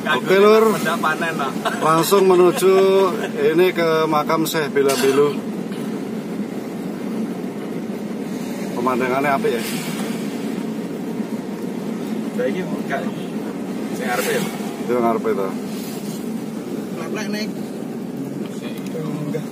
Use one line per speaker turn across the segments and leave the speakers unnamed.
Oke lur, langsung menuju ini ke makam Syekh Bila-Bilu. Pemandangannya apik ya.
Saiki enggak. Sing arep ya.
Itu ngarep itu.
Laplek ning. Enggak.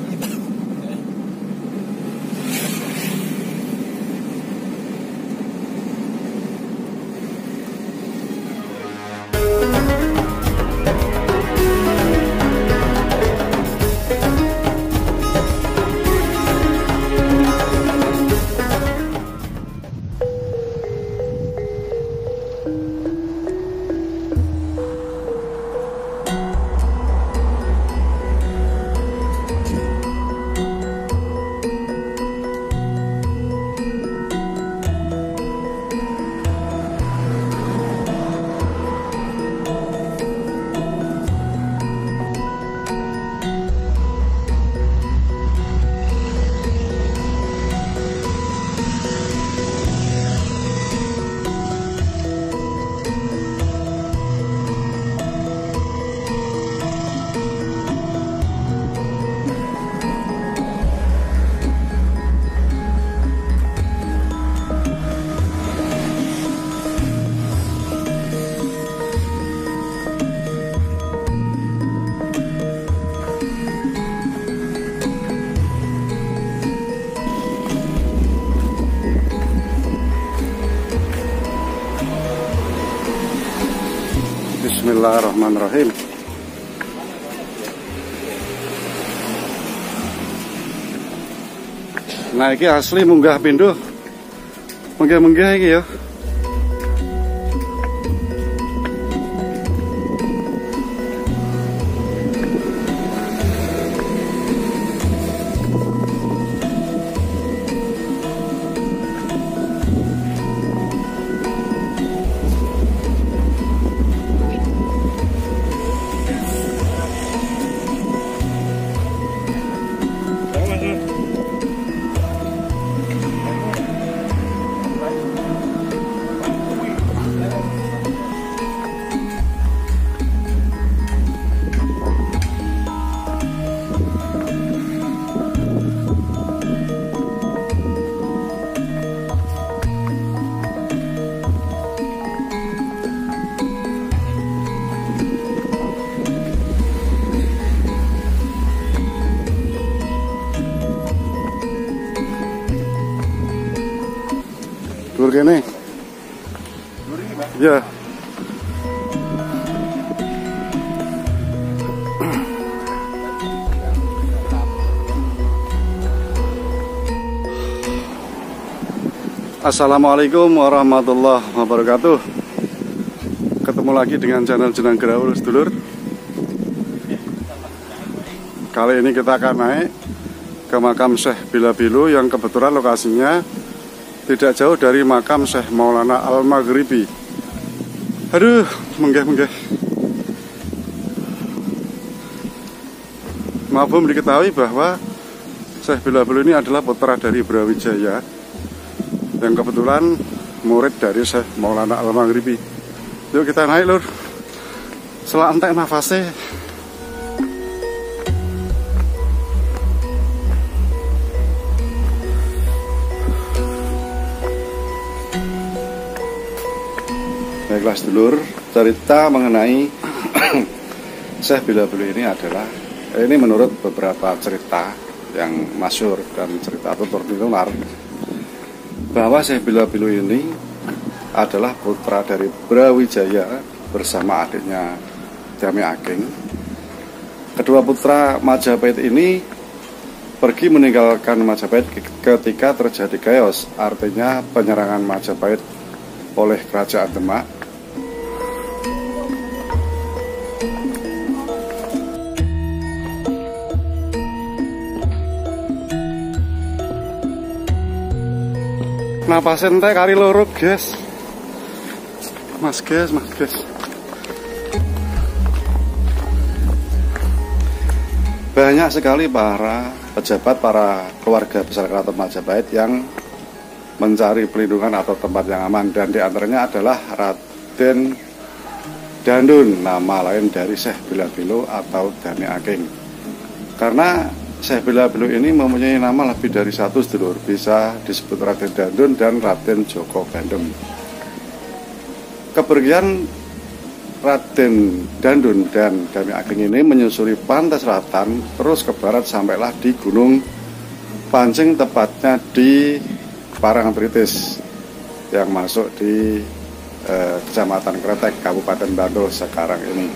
Bismillahirrahmanirrahim. Nah iki asli munggah pindho. Munggah-munggah iki ya. Lur kene. Ya. Assalamualaikum warahmatullahi wabarakatuh. Ketemu lagi dengan channel Jenang Gerawul sedulur. Kali ini kita akan naik ke makam Syekh Bila-Bilu yang kebetulan lokasinya tidak jauh dari makam Syekh Maulana Al-Maghribi. Aduh, menggeh-menggeh. Mafhum diketahui bahwa Syekh Bila-Bilu ini adalah putra dari Brawijaya yang kebetulan murid dari Syekh Maulana Al-Maghribi. Yuk kita naik lur. Selak entek nafasnya. Baiklah sedulur, cerita mengenai Syekh Bila-Bilu ini adalah, ini menurut beberapa cerita yang masyhur dan cerita tutur tinular, bahwa Syekh Bila-Bilu ini adalah putra dari Brawijaya bersama adiknya Jami Ageng. Kedua putra Majapahit ini pergi meninggalkan Majapahit ketika terjadi chaos, artinya penyerangan Majapahit oleh Kerajaan Demak. Napas entek kari loro, guys. Mas guys. Banyak sekali para pejabat, para keluarga besar Keraton Majapahit yang mencari pelindungan atau tempat yang aman, dan diantaranya adalah Raden Dandun, nama lain dari Syekh Bila-Bilo atau Dami Aking. Karena Syekh Bila-Bilo ini mempunyai nama lebih dari satu sedulur, bisa disebut Raden Dandun dan Raden Joko Gandem. Kepergian Raden Dandun dan Dami Aking ini menyusuri pantai selatan terus ke barat sampailah di Gunung Pancing, tepatnya di Parangtritis yang masuk di Kecamatan Kretek, Kabupaten Bantul sekarang ini.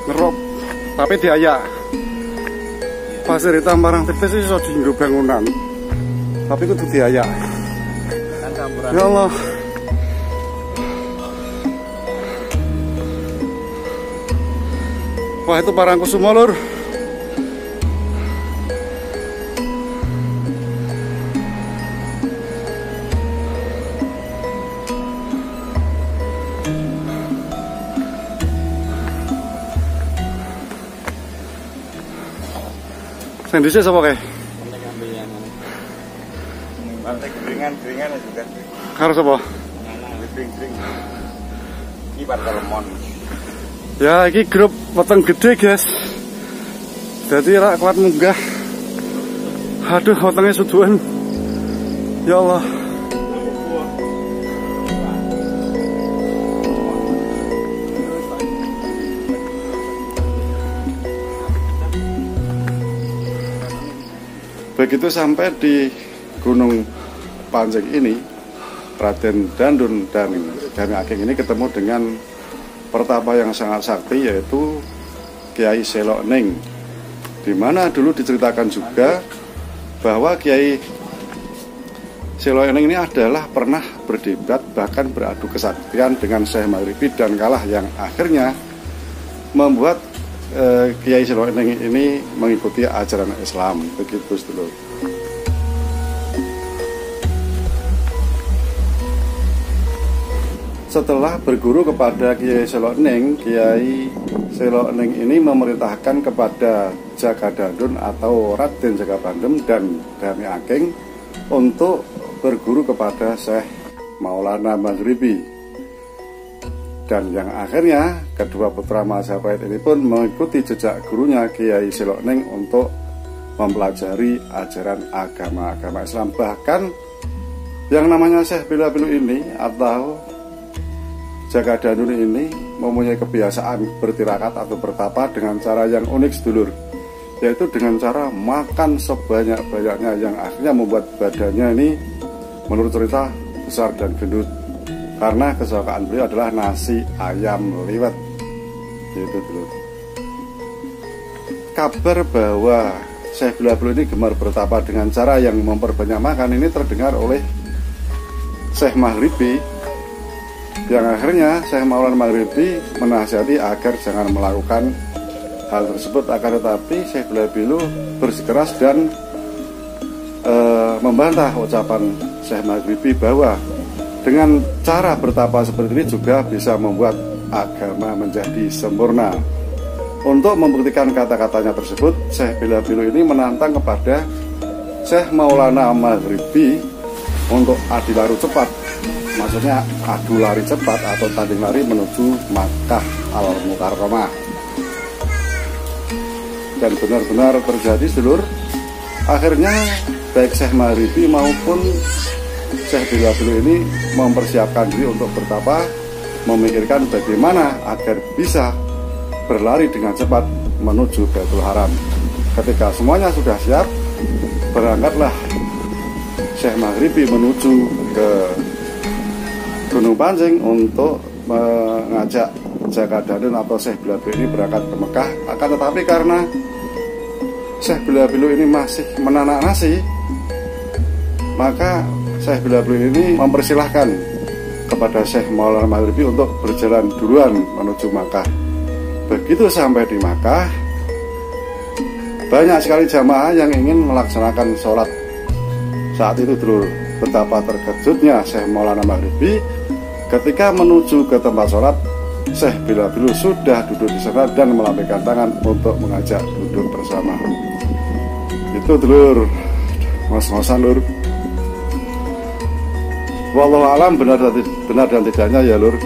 Ngerop, tapi diayak. Pasir hitam Parangtritis iso dienggo bangunan, tapi kudu diayak. Ya Allah. Wah, itu Parangkusumo, lur. Sendisnya siapa kayak?
Pantai geringan juga.
Harus apa?
Gering. Ini Pantai Lemon.
Ya, ini grup weteng gede, guys. Jadi rak kuat munggah. Aduh, wetengnya suduhan. Ya Allah. Begitu sampai di Gunung Pancing ini, Raden Dandun dan Dami Aking ini ketemu dengan pertapa yang sangat sakti, yaitu Kiai Selok Ning, di mana dulu diceritakan juga bahwa Kiai Selok Ning ini adalah pernah berdebat, bahkan beradu kesaktian dengan Syekh Maghribi dan kalah, yang akhirnya membuat Kiai Selok Ning ini mengikuti ajaran Islam. Begitu sedulur. Setelah berguru kepada Kiai Selok Ning, Kiai Selok Ning ini memerintahkan kepada Jaka Dandun atau Raden Jaka Bandem dan Dami Aking untuk berguru kepada Syekh Maulana Maghribi. Dan yang akhirnya kedua putra Majapahit ini pun mengikuti jejak gurunya Kiai Selok Ning untuk mempelajari ajaran agama Islam. Bahkan yang namanya Syekh Bila-Bilo ini atau Jaka Dandun ini mempunyai kebiasaan bertirakat atau bertapa dengan cara yang unik sedulur, yaitu dengan cara makan sebanyak-banyaknya, yang akhirnya membuat badannya ini menurut cerita besar dan gendut. Karena kesukaan beliau adalah nasi ayam liwet, gitu dulu. Kabar bahwa Syekh Bila-Bilo ini gemar bertapa dengan cara yang memperbanyak makan ini terdengar oleh Syekh Maghribi, yang akhirnya Syekh Maulana Maghribi menasihati agar jangan melakukan hal tersebut. Akan tetapi Syekh Bila-Bilo bersikeras dan membantah ucapan Syekh Maghribi bahwa dengan cara bertapa seperti ini juga bisa membuat agama menjadi sempurna. Untuk membuktikan kata-katanya tersebut, Syekh Bila-Bilo ini menantang kepada Syekh Maulana Maghribi untuk adu lari cepat. Maksudnya adu lari cepat atau tanding lari menuju Makkah Al-Mukarramah. Dan benar-benar terjadi sedulur. Akhirnya baik Syekh Maghribi maupun Syekh Bila-Bilo ini mempersiapkan diri untuk bertapa, memikirkan bagaimana agar bisa berlari dengan cepat menuju Baitul Haram. Ketika semuanya sudah siap, berangkatlah Syekh Maghribi menuju ke Gunung Pancing untuk mengajak Jaka Dandun atau Syekh Bila-Bilo ini berangkat ke Mekah. Akan tetapi karena Syekh Bila-Bilo ini masih menanak nasi, maka Syekh Bila-Bilo ini mempersilahkan kepada Syekh Maulana Maghribi untuk berjalan duluan menuju Makkah. Begitu sampai di Makkah, banyak sekali jamaah yang ingin melaksanakan sholat saat itu dulur. Betapa terkejutnya Syekh Maulana Maghribi ketika menuju ke tempat sholat. Syekh Bila Bilu sudah duduk di sana dan melambaikan tangan untuk mengajak duduk bersama. Itu dulur, ngos-ngosan lur. Wallahu alam, benar dan tidaknya ya lur.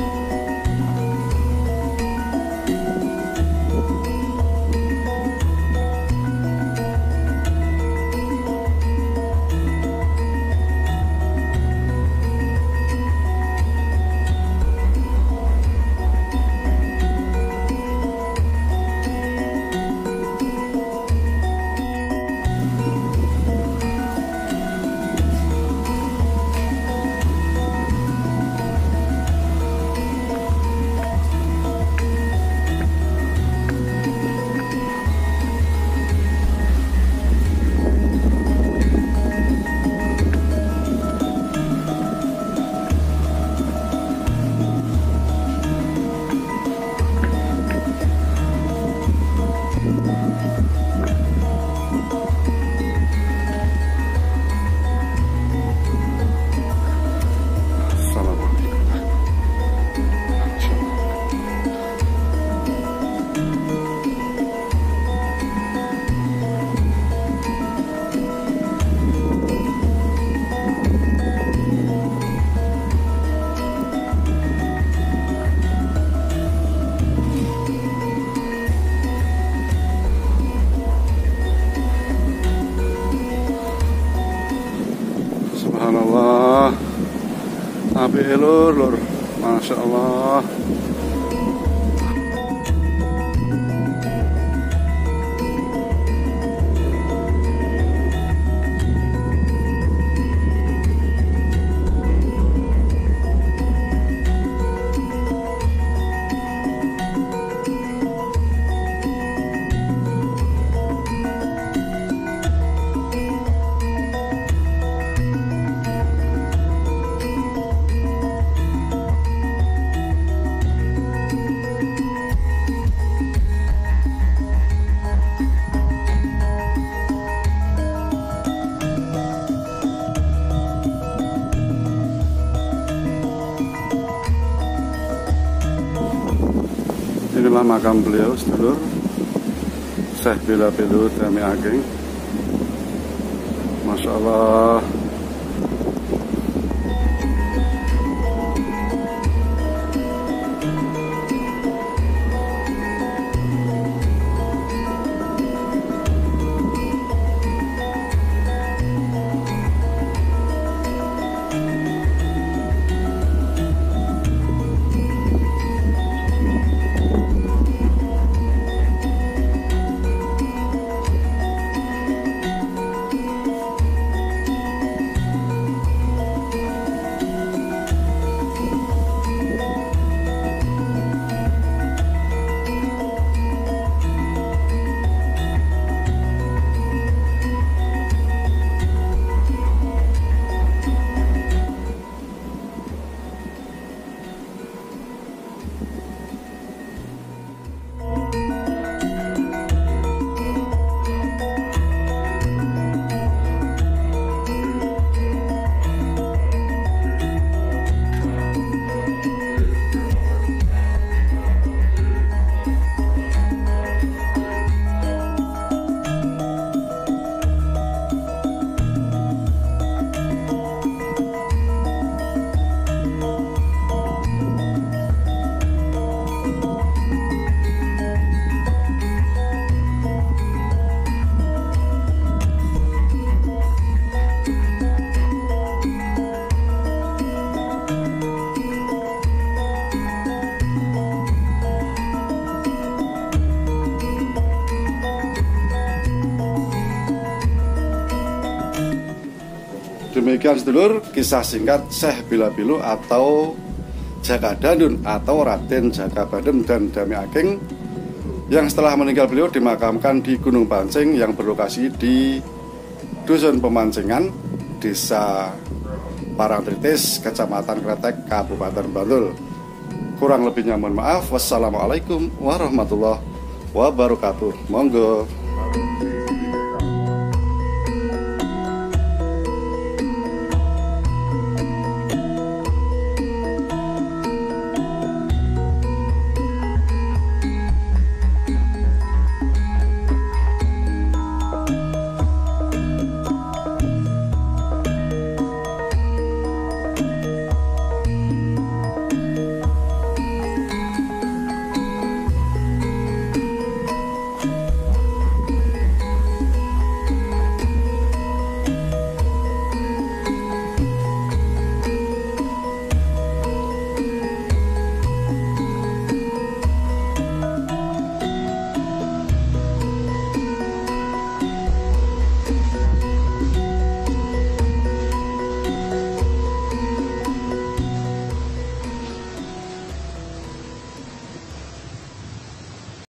Subhanallah, api lur, Masya Allah. Inilah makam beliau sedulur, Syekh Bila Bilu Dami Ageng. Masya Allah. Demikian sedulur kisah singkat Syekh Bila Bilu atau Jaka Dandun atau Raden Jaka Bandem dan Dami Ageng yang setelah meninggal beliau dimakamkan di Gunung Pancing yang berlokasi di Dusun Pemancingan, Desa Parangtritis, Kecamatan Kretek, Kabupaten Bantul. Kurang lebihnya mohon maaf. Wassalamualaikum warahmatullahi wabarakatuh. Monggo.